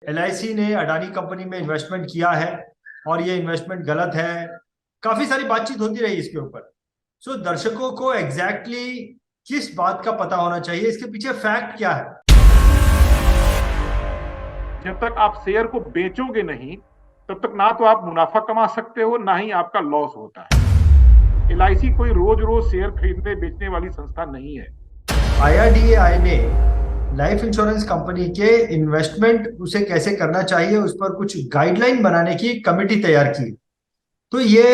LIC ने Adani company में investment किया है और ये इन्वेस्टमेंट गलत है। काफी सारी बातचीत होती रही इसके ऊपर। दर्शकों को एग्जैक्टली किस बात का पता होना चाहिए, इसके पीछे फैक्ट क्या है। जब तक आप शेयर को बेचोगे नहीं, तब तक ना तो आप मुनाफा कमा सकते हो, ना ही आपका लॉस होता है। एलआईसी कोई रोज रोज शेयर खरीदने बेचने वाली संस्था नहीं है। आईआरडीएआई ने लाइफ इंश्योरेंस कंपनी के इन्वेस्टमेंट उसे कैसे करना चाहिए उस पर कुछ गाइडलाइन बनाने की कमेटी तैयार की। तो ये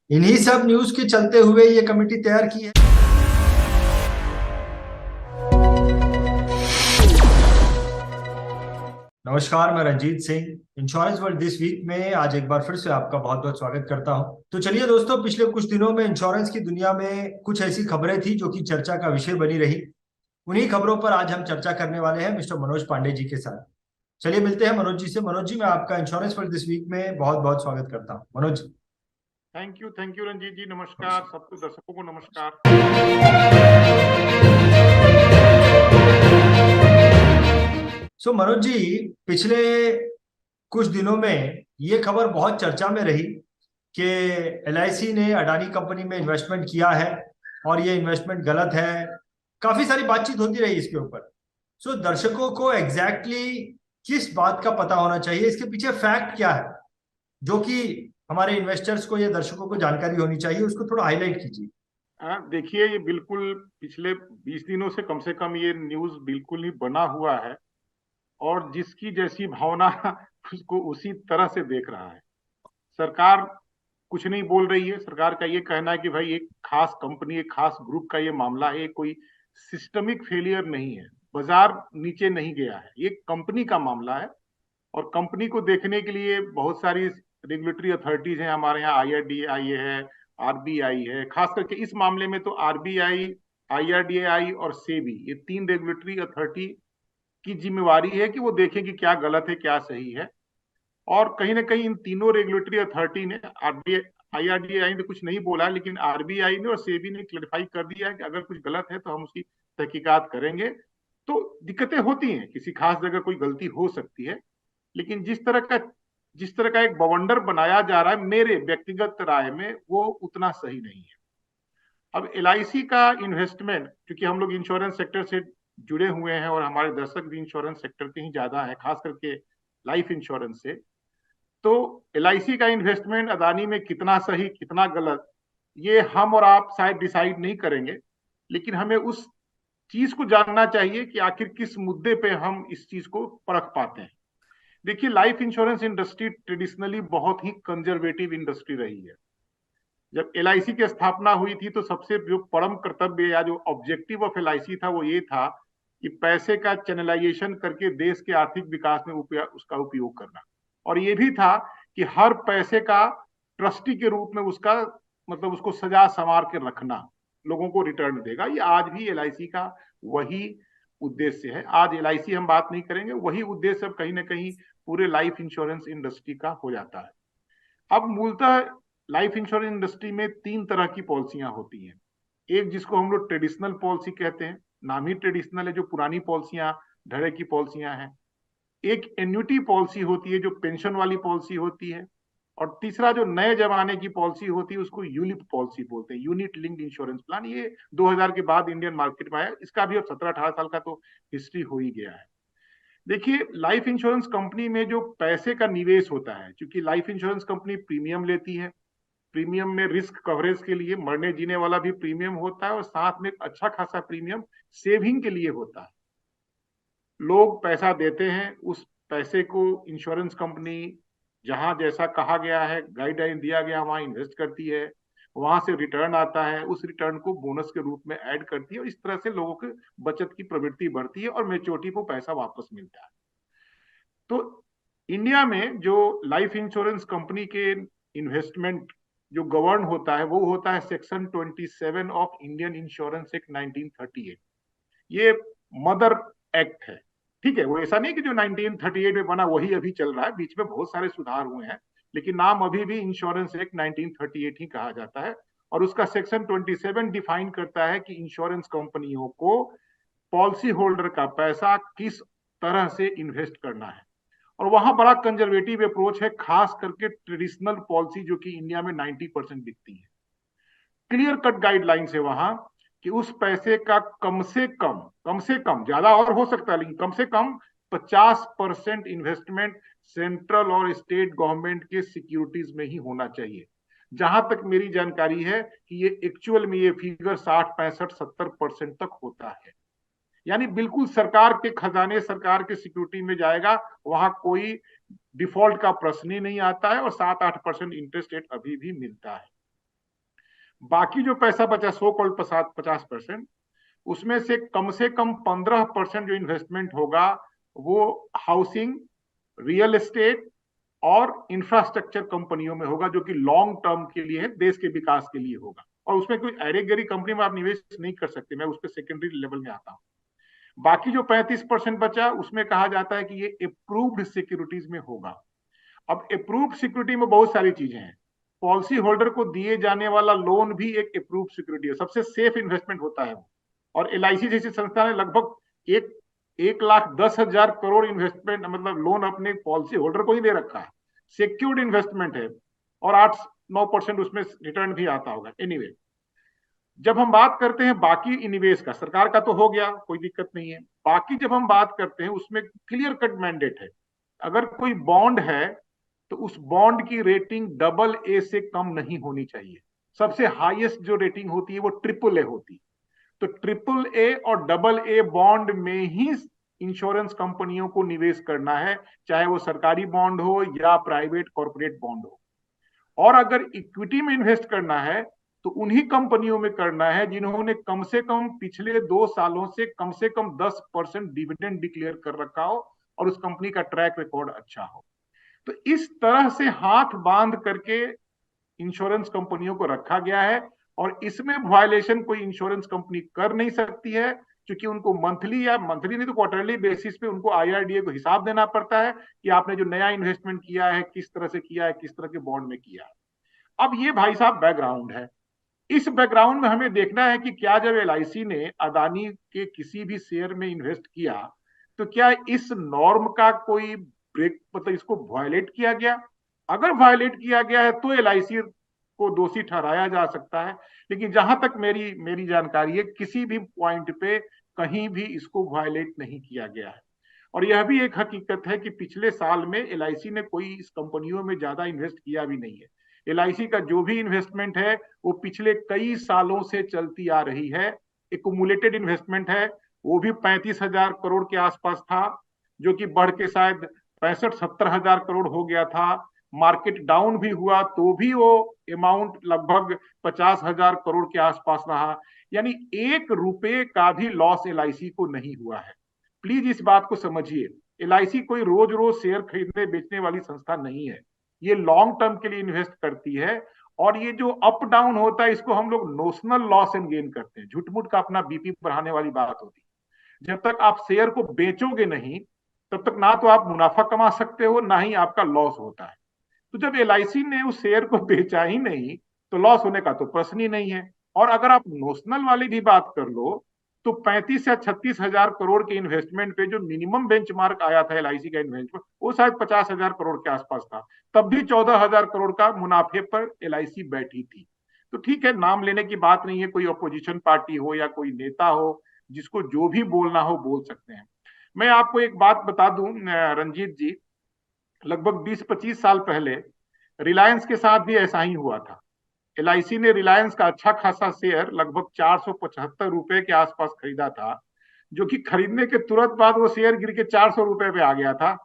इन्हीं सब न्यूज के चलते हुए ये कमेटी तैयार की है। नमस्कार, मैं Ranjeet Singh. Insurance world this week में आज एक बार फिर से आपका बहुत बहुत स्वागत करता हूं। तो चलिए दोस्तों, पिछले कुछ दिनों में इंश्योरेंस की दुनिया में कुछ ऐसी खबरें थी जो कि चर्चा का विषय बनी रही। उन्हीं खबरों पर आज हम चर्चा करने वाले हैं मिस्टर मनोज पांडे जी के साथ। चलिए मिलते हैं मनोज जी से। मनोज जी, मैं आपका इंश्योरेंस वर्ल्ड दिस वीक में बहुत बहुत स्वागत करता हूँ। मनोज जी। थैंक यू रंजीत जी। नमस्कार सबको, दर्शकों को नमस्कार। मनोज जी, पिछले कुछ दिनों में ये खबर बहुत चर्चा में रही कि एलआईसी ने अडानी कंपनी में इन्वेस्टमेंट किया है और ये इन्वेस्टमेंट गलत है। काफी सारी बातचीत होती रही इसके ऊपर। दर्शकों को एग्जैक्टली किस बात का पता होना चाहिए, इसके पीछे फैक्ट क्या है, जो कि हमारे इन्वेस्टर्स को या दर्शकों को जानकारी होनी चाहिए, उसको थोड़ा हाईलाइट कीजिए। देखिए, ये बिल्कुल पिछले 20 दिनों से कम ये न्यूज बिल्कुल ही बना हुआ है, और जिसकी जैसी भावना उसको उसी तरह से देख रहा है। सरकार कुछ नहीं बोल रही है। सरकार का ये कहना है कि भाई एक खास कंपनी, एक खास ग्रुप का ये मामला है, कोई सिस्टमिक फेलियर नहीं है, बाजार नीचे नहीं गया है, ये कंपनी का मामला है। और कंपनी को देखने के लिए बहुत सारी रेगुलेटरी अथॉरिटीज हैं हमारे यहाँ। आईआरडीएआई है, आरबीआई है। खास करके इस मामले में तो आरबीआई, आईआरडीएआई और सेबी, ये तीन रेगुलेटरी अथॉरिटी की जिम्मेवारी है कि वो देखें कि क्या गलत है क्या सही है। और कहीं ना कहीं इन तीनों रेगुलेटरी अथॉरिटी ने, आरबीआई आईआरडीआई ने कुछ नहीं बोला, लेकिन आरबीआई ने और सेबी ने क्लैरिफाई कर दिया है कि अगर कुछ गलत है तो हम उसकी तहकीकात करेंगे। तो दिक्कतें होती हैं, किसी खास जगह कोई गलती हो सकती है, लेकिन जिस तरह का एक बवंडर बनाया जा रहा है, मेरे व्यक्तिगत राय में वो उतना सही नहीं है। अब एलआईसी का इन्वेस्टमेंट, क्योंकि हम लोग इंश्योरेंस सेक्टर से जुड़े हुए हैं और हमारे दर्शक भी इंश्योरेंस सेक्टर के ही ज्यादा है, खास करके लाइफ इंश्योरेंस से। तो एलआईसी का इन्वेस्टमेंट अदानी में कितना सही कितना गलत, ये हम और आप शायद डिसाइड नहीं करेंगे, लेकिन हमें उस चीज को जानना चाहिए कि आखिर किस मुद्दे पे हम इस चीज को परख पाते हैं। देखिए, लाइफ इंश्योरेंस इंडस्ट्री ट्रेडिशनली बहुत ही कंजर्वेटिव इंडस्ट्री रही है। जब एलआईसी की स्थापना हुई थी तो सबसे जो परम कर्तव्य या जो ऑब्जेक्टिव ऑफ एलआईसी था वो ये था कि पैसे का चैनलाइजेशन करके देश के आर्थिक विकास में उसका उपयोग करना। और ये भी था कि हर पैसे का ट्रस्टी के रूप में उसका, मतलब उसको सजा संवार के रखना, लोगों को रिटर्न देगा। ये आज भी एलआईसी का वही उद्देश्य है। आज एलआईसी हम बात नहीं करेंगे, वही उद्देश्य अब कहीं ना कहीं पूरे लाइफ इंश्योरेंस इंडस्ट्री का हो जाता है। अब मूलतः लाइफ इंश्योरेंस इंडस्ट्री में तीन तरह की पॉलिसियां होती हैं। एक जिसको हम लोग ट्रेडिशनल पॉलिसी कहते हैं, नाम ही ट्रेडिशनल है, जो पुरानी पॉलिसियां, ढड़े की पॉलिसियां हैं। एक एन्युटी पॉलिसी होती है जो पेंशन वाली पॉलिसी होती है। और तीसरा जो नए जमाने की पॉलिसी होती है उसको यूलिप पॉलिसी बोलते हैं, यूनिट लिंक्ड इंश्योरेंस प्लान। ये 2000 के बाद इंडियन मार्केट में आया। इसका भी अब 17-18 साल का तो हिस्ट्री हो ही गया है। देखिए, लाइफ इंश्योरेंस कंपनी में जो पैसे का निवेश होता है, क्योंकि लाइफ इंश्योरेंस कंपनी प्रीमियम लेती है, प्रीमियम में रिस्क कवरेज के लिए मरने जीने वाला भी प्रीमियम होता है, और साथ में एक अच्छा खासा प्रीमियम सेविंग के लिए होता है। लोग पैसा देते हैं, उस पैसे को इंश्योरेंस कंपनी जहां जैसा कहा गया है, गाइडलाइन दिया गया, वहां इन्वेस्ट करती है। वहां से रिटर्न आता है, उस रिटर्न को बोनस के रूप में ऐड करती है, और इस तरह से लोगों की बचत की प्रवृत्ति बढ़ती है और मेच्योरिटी को पैसा वापस मिलता है। तो इंडिया में जो लाइफ इंश्योरेंस कंपनी के इन्वेस्टमेंट जो गवर्न होता है वो होता है section 27 of Indian insurance act 1938। ये मदर एक्ट है। ठीक है, वो ऐसा नहीं कि जो 1938 में बना वही अभी चल रहा है, बीच में बहुत सारे सुधार हुए हैं, लेकिन नाम अभी भी इंश्योरेंस एक्ट 1938 ही कहा जाता है। और उसका सेक्शन 27 डिफाइन करता है कि इंश्योरेंस कंपनियों को पॉलिसी होल्डर का पैसा किस तरह से इन्वेस्ट करना है। और वहां बड़ा कंजर्वेटिव अप्रोच है, खास करके ट्रेडिशनल पॉलिसी जो कि इंडिया में 90% बिकती है। क्लियर कट गाइडलाइंस है वहां कि उस पैसे का कम से कम, ज्यादा और हो सकता है लेकिन कम से कम 50% इन्वेस्टमेंट सेंट्रल और स्टेट गवर्नमेंट के सिक्योरिटीज में ही होना चाहिए। जहां तक मेरी जानकारी है कि ये एक्चुअल में ये फिगर 60, 65, 70% तक होता है। यानी बिल्कुल सरकार के खजाने, सरकार के सिक्योरिटी में जाएगा, वहां कोई डिफॉल्ट का प्रश्न ही नहीं आता है और 7-8% इंटरेस्ट रेट अभी भी मिलता है। बाकी जो पैसा बचा सो कॉल्ड 50%, उसमें से कम 15% जो इन्वेस्टमेंट होगा वो हाउसिंग, रियल एस्टेट और इंफ्रास्ट्रक्चर कंपनियों में होगा, जो कि लॉन्ग टर्म के लिए है, देश के विकास के लिए होगा। और उसमें कोई एरे गरी कंपनी में आप निवेश नहीं कर सकते, मैं उस पर सेकेंडरी लेवल में आता हूं। बाकी जो 35% बचा उसमें कहा जाता है कि ये अप्रूव्ड सिक्योरिटीज में होगा। अब अप्रूव्ड सिक्योरिटी में बहुत सारी चीजें हैं। पॉलिसी होल्डर को दिए जाने वाला लोन भी एक अप्रूव्ड सिक्योरिटी है, सबसे सेफ इन्वेस्टमेंट होता है वो। और एलआईसी जैसी संस्था ने लगभग एक 1,10,000 करोड़ इन्वेस्टमेंट मतलब लोन अपने पॉलिसी होल्डर को ही दे रखा है। सिक्योर्ड इन्वेस्टमेंट है और 8-9% उसमें रिटर्न भी आता होगा। एनीवे, जब हम बात करते हैं बाकी निवेश का, सरकार का तो हो गया, कोई दिक्कत नहीं है। बाकी जब हम बात करते हैं उसमें क्लियर कट मैंडेट है। अगर कोई बॉन्ड है तो उस बॉन्ड की रेटिंग AA से कम नहीं होनी चाहिए। सबसे हाईएस्ट जो रेटिंग होती है वो AAA होती है। तो AAA और AA बॉन्ड में ही इंश्योरेंस कंपनियों को निवेश करना है, चाहे वो सरकारी बॉन्ड हो या प्राइवेट कॉर्पोरेट बॉन्ड हो। और अगर इक्विटी में इन्वेस्ट करना है तो उन्हीं कंपनियों में करना है जिन्होंने कम से कम पिछले 2 सालों से कम 10% डिविडेंड डिक्लेयर कर रखा हो और उस कंपनी का ट्रैक रिकॉर्ड अच्छा हो। तो इस तरह से हाथ बांध करके इंश्योरेंस कंपनियों को रखा गया है और इसमें वायलेशन कोई इंश्योरेंस कंपनी कर नहीं सकती है, क्योंकि उनको मंथली नहीं तो क्वार्टरली बेसिस पे उनको आईआरडीए को हिसाब देना पड़ता है कि आपने जो नया इन्वेस्टमेंट किया है किस तरह से किया है, किस तरह के बॉन्ड में किया है। अब ये भाई साहब बैकग्राउंड है। इस बैकग्राउंड में हमें देखना है कि क्या जब एलआईसी ने अदानी के किसी भी शेयर में इन्वेस्ट किया तो क्या इस नॉर्म का कोई ब्रेक मतलब इसको वायलेट किया गया। अगर वायलेट किया गया है तो एलआईसी को दोषी ठहराया जा सकता है, लेकिन जहां तक मेरी मेरी जानकारी है किसी भी पॉइंट पे कहीं भी इसको वायलेट नहीं किया गया है। और यह भी एक हकीकत है कि पिछले साल में एलआईसी ने कोई इस कंपनियों में ज्यादा इन्वेस्ट किया भी नहीं है। एलआईसी का जो भी इन्वेस्टमेंट है वो पिछले कई सालों से चलती आ रही है। एकमुलेटेड इन्वेस्टमेंट है, वो भी 35,000 करोड़ के आसपास था, जो कि बढ़ के शायद 65-70 हजार करोड़ हो गया था। मार्केट डाउन भी हुआ तो भी वो अमाउंट लगभग 50,000 करोड़ के आसपास रहा। यानी 1 रुपए का भी लॉस एलआईसी को नहीं हुआ है। प्लीज इस बात को समझिए, एलआईसी कोई रोज रोज शेयर खरीदने बेचने वाली संस्था नहीं है। ये लॉन्ग टर्म के लिए इन्वेस्ट करती है और ये जो अप डाउन होता है इसको हम लोग नोशनल लॉस एंड गेन करते हैं। झूठ-मूठ का अपना बीपी बढ़ाने वाली बात होती है। जब तक आप शेयर को बेचोगे नहीं तब तक ना तो आप मुनाफा कमा सकते हो ना ही आपका लॉस होता है। तो जब एलआईसी ने उस शेयर को बेचा ही नहीं तो लॉस होने का तो प्रश्न ही नहीं है। और अगर आप नोशनल वाली भी बात कर लो तो 35 या 36 हजार करोड़ के इन्वेस्टमेंट पे जो मिनिमम बेंचमार्क आया था एलआईसी का इन्वेस्टमेंट वो शायद 50,000 करोड़ के आसपास था। तब भी 14,000 करोड़ का मुनाफे पर एलआईसी बैठी थी। तो ठीक है, नाम लेने की बात नहीं है, कोई अपोजिशन पार्टी हो या कोई नेता हो, जिसको जो भी बोलना हो बोल सकते हैं। मैं आपको एक बात बता दूं रंजीत जी, लगभग 20-25 साल पहले रिलायंस के साथ भी ऐसा ही हुआ था। एलआईसी ने रिलायंस का अच्छा खासा शेयर लगभग 475 रुपए के आसपास खरीदा था, जो कि खरीदने के तुरंत बाद वो शेयर गिर के 400 रुपए पे आ गया था।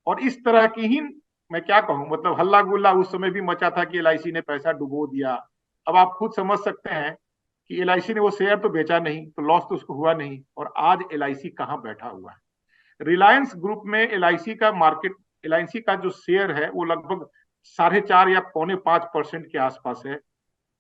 और इस तरह की ही मैं क्या कहूं मतलब हल्ला गुल्ला उस समय भी मचा था कि एलआईसी ने पैसा डुबो दिया। अब आप खुद समझ सकते हैं कि एलआईसी ने वो शेयर तो बेचा नहीं तो लॉस तो उसको हुआ नहीं, और आज एलआईसी कहां बैठा हुआ है। रिलायंस ग्रुप में एलआईसी का जो शेयर है वो लगभग 4.5 या 4.5% के आसपास है।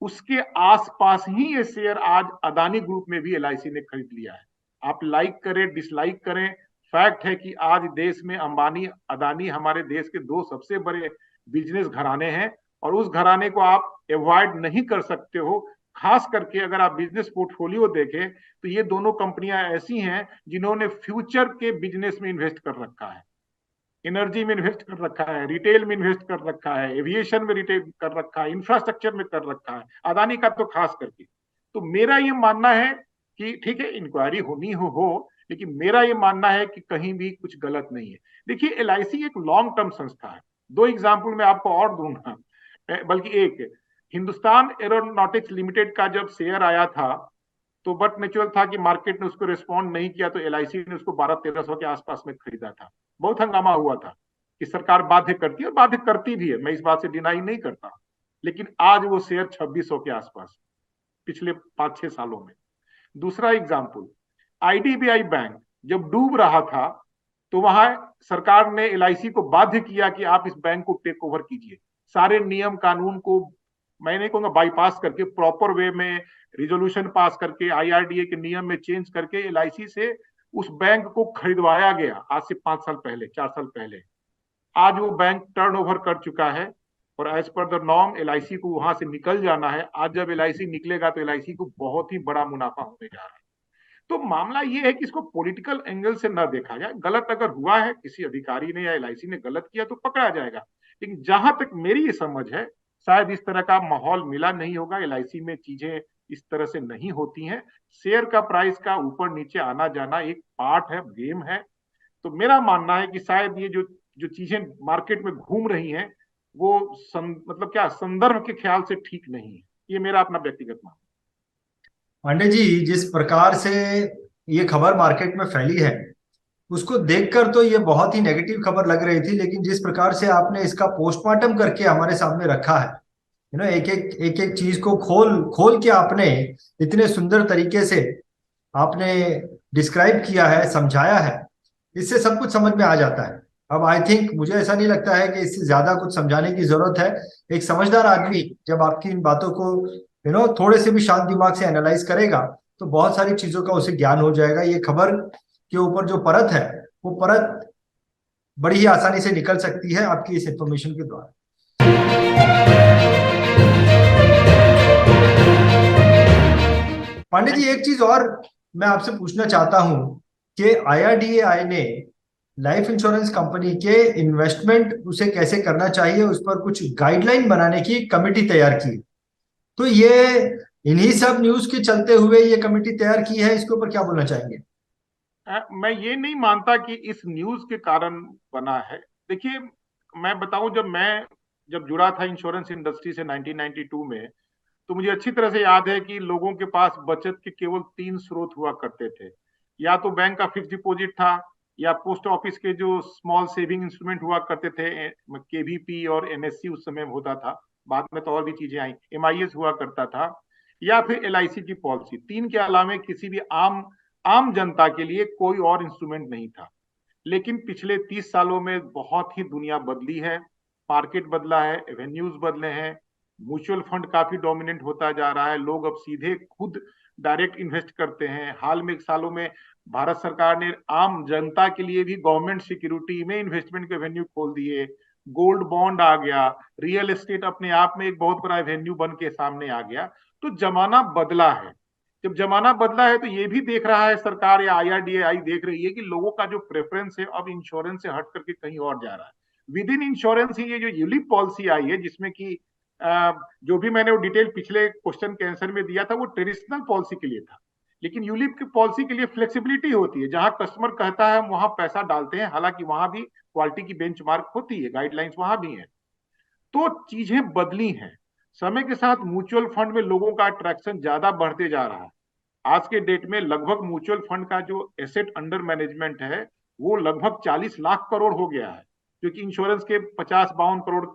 उसके आसपास ही ये शेयर आज अदानी ग्रुप में भी एलआईसी ने खरीद लिया है। आप लाइक करें डिसलाइक करें, फैक्ट है कि आज देश में अंबानी अदानी हमारे देश के दो सबसे बड़े बिजनेस घराने हैं और उस घराने को आप अवॉइड नहीं कर सकते हो। खास करके अगर आप बिजनेस पोर्टफोलियो देखें तो ये दोनों कंपनियां ऐसी हैं जिन्होंने फ्यूचर के बिजनेस में इन्वेस्ट कर रखा है। एनर्जी में इन्वेस्ट कर रखा है, रिटेल में इन्वेस्ट कर रखा है, एविएशन में रिटेल कर रखा है, इंफ्रास्ट्रक्चर में कर रखा है, अदानी का तो खास करके। तो मेरा ये मानना है कि ठीक है, इंक्वायरी होनी हो, लेकिन मेरा ये मानना है कि कहीं भी कुछ गलत नहीं है। देखिए, एलआईसी एक लॉन्ग टर्म संस्था है। दो एग्जाम्पल मैं आपको और दूंगा, बल्कि एक। हिंदुस्तान एरोनॉटिक्स लिमिटेड का जब शेयर आया था, तो बट नेचुरल था कि मार्केट ने उसको रिस्पॉन्ड नहीं किया, तो एलआईसी ने उसको 1200-1300 के आसपास में खरीदा था। बहुत हंगामा हुआ था कि सरकार बाध्य करती है, और बाध्य करती भी है, मैं इस बात से डिनाई नहीं करता। लेकिन आज वो शेयर 2600 के आसपास, पिछले 5-6 सालों में। दूसरा एग्जाम्पल, आईडीबीआई बैंक जब डूब रहा था, तो वहां सरकार ने एलआईसी को बाध्य किया कि आप इस बैंक को टेक ओवर कीजिए। सारे नियम कानून को, मैं नहीं कहूंगा बाईपास करके, प्रॉपर वे में रिजोल्यूशन पास करके, आईआरडीए के नियम में चेंज करके एलआईसी से उस बैंक को खरीदवाया गया, आज से 5 साल पहले, 4 साल पहले। आज वो बैंक टर्नओवर कर चुका है, और as per the norm LIC को वहां से निकल जाना है। आज जब एलआईसी निकलेगा तो एलआईसी को बहुत ही बड़ा मुनाफा होने जा रहा है। तो मामला ये है कि इसको पॉलिटिकल एंगल से न देखा जाए। गलत अगर हुआ है, किसी अधिकारी ने या एलआईसी ने गलत किया, तो पकड़ा जाएगा। लेकिन जहां तक मेरी ये समझ है, शायद इस तरह का माहौल मिला नहीं होगा। एलआईसी में चीजें इस तरह से नहीं होती हैं। शेयर का प्राइस का ऊपर नीचे आना जाना एक पार्ट है, गेम है। तो मेरा मानना है कि शायद ये जो जो चीजें मार्केट में घूम रही हैं, वो मतलब क्या, संदर्भ के ख्याल से ठीक नहीं है। ये मेरा अपना व्यक्तिगत मानना। पांडे जी, जिस प्रकार से ये खबर मार्केट में फैली है, उसको देखकर तो ये बहुत ही नेगेटिव खबर लग रही थी, लेकिन जिस प्रकार से आपने इसका पोस्टमार्टम करके हमारे सामने रखा है, एक एक चीज को खोल खोल के आपने इतने सुंदर तरीके से आपने डिस्क्राइब किया है, समझाया है, इससे सब कुछ समझ में आ जाता है। अब आई थिंक, मुझे ऐसा नहीं लगता है कि इससे ज्यादा कुछ समझाने की जरूरत है। एक समझदार आदमी जब आपकी इन बातों को थोड़े से भी शांत दिमाग से एनालाइज करेगा, तो बहुत सारी चीजों का उसे ज्ञान हो जाएगा। ये खबर के ऊपर जो परत है, वो परत बड़ी ही आसानी से निकल सकती है आपकी इस इंफॉर्मेशन के द्वारा। पांडे जी, एक चीज और मैं आपसे पूछना चाहता हूं कि आईआरडीएआई ने लाइफ इंश्योरेंस कंपनी के इन्वेस्टमेंट उसे कैसे करना चाहिए, उस पर कुछ गाइडलाइन बनाने की कमेटी तैयार की। तो ये इन्हीं सब न्यूज के चलते हुए ये कमेटी तैयार की है, इसके ऊपर क्या बोलना चाहेंगे? मैं ये नहीं मानता कि इस न्यूज के कारण बना है। देखिए, मैं बताऊं, जब जुड़ा था इंश्योरेंस इंडस्ट्री से 1992 में, तो मुझे अच्छी तरह से याद है कि लोगों के पास बचत के केवल 3 स्रोत हुआ करते थे। या तो बैंक का फिक्स डिपॉजिट था, या पोस्ट ऑफिस के जो स्मॉल सेविंग इंस्ट्रूमेंट हुआ करते थे, केवीपी और एनएससी उस समय होता था, बाद में तो और भी चीजें आई, एमआईएस हुआ करता था, या फिर एलआईसी की पॉलिसी। तीन के अलावा किसी भी आम आम जनता के लिए कोई और इंस्ट्रूमेंट नहीं था। लेकिन पिछले 30 सालों में बहुत ही दुनिया बदली है, मार्केट बदला है, एवेन्यूज बदले हैं, म्यूचुअल फंड काफी डोमिनेंट होता जा रहा है, लोग अब सीधे खुद डायरेक्ट इन्वेस्ट करते हैं। हाल में सालों में भारत सरकार ने आम जनता के लिए भी गवर्नमेंट सिक्योरिटी में इन्वेस्टमेंट के एवेन्यू खोल दिए, गोल्ड बॉन्ड आ गया, रियल एस्टेट अपने आप में एक बहुत बड़ा एवेन्यू बन के सामने आ गया। तो जमाना बदला है। जब जमाना बदला है, तो ये भी देख रहा है सरकार, या आईआरडीएआई देख रही है कि लोगों का जो प्रेफरेंस है अब इंश्योरेंस से हट करके कहीं और जा रहा है। विद इन इंश्योरेंस ही ये जो यूलिप पॉलिसी आई है, जिसमें कि जो भी मैंने वो डिटेल पिछले क्वेश्चन के आंसर में दिया था, वो ट्रेडिशनल पॉलिसी के लिए था। लेकिन यूलिप की पॉलिसी के लिए फ्लेक्सिबिलिटी होती है, जहां कस्टमर कहता है हम वहां पैसा डालते हैं। हालांकि वहां भी क्वालिटी की बेंचमार्क होती है, गाइडलाइंस वहां भी है। तो चीजें बदली हैं। समय के साथ म्यूचुअल फंड में लोगों का अट्रैक्शन ज्यादा बढ़ते जा रहा है। आज के डेट में लगभग म्यूचुअल फंड का जो एसेट अंडर मैनेजमेंट है, वो लगभग 40 लाख करोड़ हो गया है, क्योंकि इंश्योरेंस के 50-52 करोड़,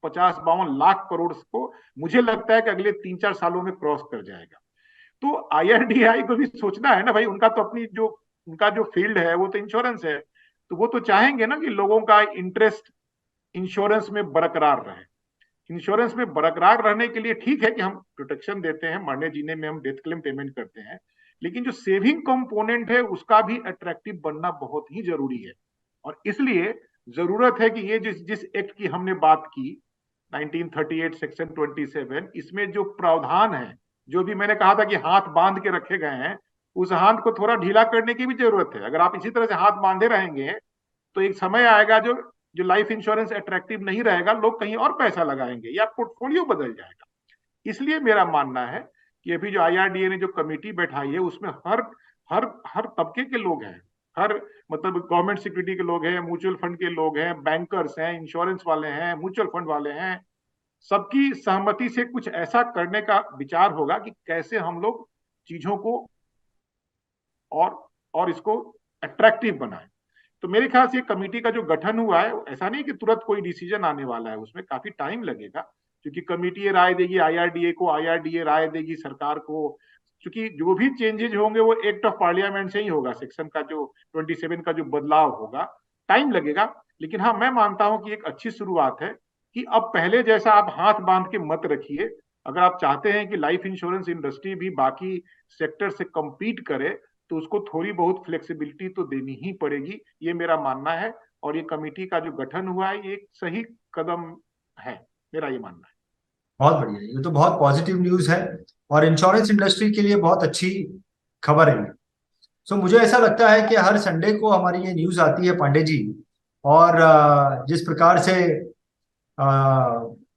50-52 लाख करोड़ को मुझे लगता है कि अगले 3-4 सालों में क्रॉस कर जाएगा। तो आईआरडीआई को भी सोचना है ना भाई, उनका तो अपनी जो उनका जो फील्ड है वो तो इंश्योरेंस है। तो वो तो चाहेंगे ना कि लोगों का इंटरेस्ट इंश्योरेंस में बरकरार रहे। इंश्योरेंस में बरकरार रहने के लिए ठीक है कि हम प्रोटेक्शन देते हैं, मरने जीने में हम डेथ क्लेम पेमेंट करते हैं, लेकिन जो सेविंग कंपोनेंट है उसका भी अट्रैक्टिव बनना बहुत ही जरूरी है। और इसलिए जरूरत है कि ये जिस जिस एक्ट की हमने बात की, 1938 सेक्शन 27, इसमें जो प्रावधान है, जो भी मैंने कहा था कि हाथ बांध के रखे गए हैं, उस हाथ को थोड़ा ढीला करने की भी जरूरत है। अगर आप इसी तरह से हाथ बांधे रहेंगे, तो एक समय आएगा जो जो लाइफ इंश्योरेंस अट्रैक्टिव नहीं रहेगा, लोग कहीं और पैसा लगाएंगे या पोर्टफोलियो बदल जाएगा। इसलिए मेरा मानना है कि अभी जो IRDA ने जो कमेटी बैठाई है उसमें हर हर हर तबके के लोग हैं, हर मतलब गवर्नमेंट सिक्योरिटी के लोग हैं, म्यूचुअल फंड के लोग हैं, बैंकर्स हैं, इंश्योरेंस वाले हैं, म्यूचुअल फंड वाले हैं, सबकी सहमति से कुछ ऐसा करने का विचार होगा कि कैसे हम लोग चीजों को और इसको अट्रैक्टिव बनाएं। तो मेरे ख्याल से कमेटी का जो गठन हुआ है, ऐसा नहीं कि तुरंत कोई डिसीजन आने वाला है, उसमें काफी टाइम लगेगा, क्योंकि कमेटी ये राय देगी IRDA को, IRDA राय देगी सरकार को, क्योंकि जो भी चेंजेज होंगे वो एक्ट ऑफ पार्लियामेंट से ही होगा, सेक्शन का जो 27 का जो बदलाव होगा, टाइम लगेगा। लेकिन हाँ, मैं मानता हूं कि एक अच्छी शुरुआत है कि अब पहले जैसा आप हाथ बांध के मत रखिए। अगर आप चाहते हैं कि लाइफ इंश्योरेंस इंडस्ट्री भी बाकी सेक्टर से compete करे, तो उसको थोड़ी बहुत फ्लेक्सिबिलिटी तो देनी ही पड़ेगी, ये मेरा मानना है। और ये कमेटी का जो गठन हुआ है, ये एक सही कदम है, मेरा ये मानना है। बहुत बढ़िया, ये तो बहुत पॉजिटिव न्यूज है और इंश्योरेंस इंडस्ट्री के लिए बहुत अच्छी खबर है। सो मुझे ऐसा लगता है कि हर संडे को हमारी ये न्यूज आती है पांडे जी, और जिस प्रकार से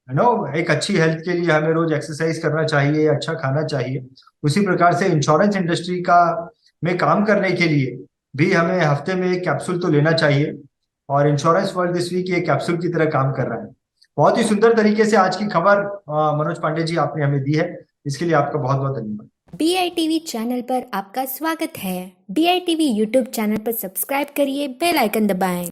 नो एक अच्छी हेल्थ के लिए हमें रोज एक्सरसाइज करना चाहिए, अच्छा खाना चाहिए, उसी प्रकार से इंश्योरेंस इंडस्ट्री का में काम करने के लिए भी हमें हफ्ते में एक कैप्सूल तो लेना चाहिए। और इंश्योरेंस वर्ल्ड दिस वीक ये कैप्सूल की तरह काम कर रहा है। बहुत ही सुंदर तरीके से आज की खबर मनोज पांडे जी आपने हमें दी है, इसके लिए आपका बहुत बहुत धन्यवाद। DITV चैनल पर आपका स्वागत है। DITV यूट्यूब चैनल पर सब्सक्राइब करिए, बेल आइकन दबाएं।